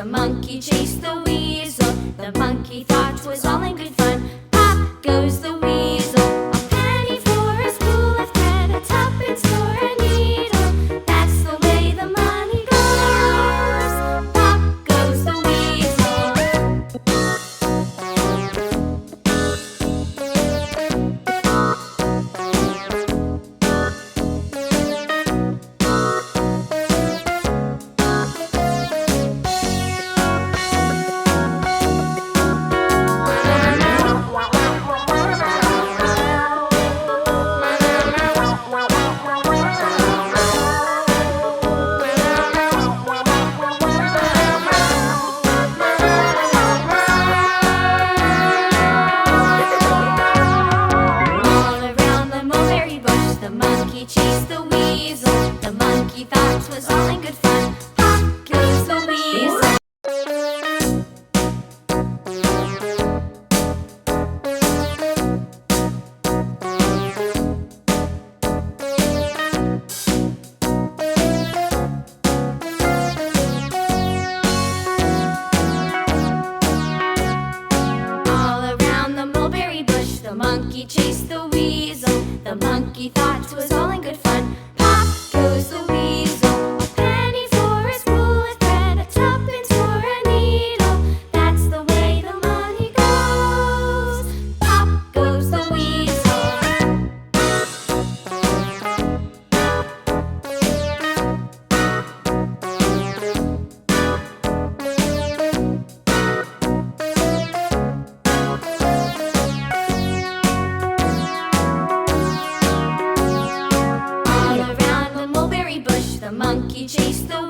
the monkey chased the weasel. The monkey thought 'twas all in good fun. Pop goes the weasel. A penny for a spool of thread, a tuppence for a needle. That's the way the money goes. Pop goes the weasel. The monkey chased the weasel. The monkey thought 'twas all in good fun. Pop goes the weasel. All around the mulberry bush, the monkey chased the weasel. The monkey thought 'twas all in good fun. Pop goes the weasel. A penny for a spool of thread, a tuppence for a needle. That's the way the money goes. Pop goes the weasel. The monkey chased the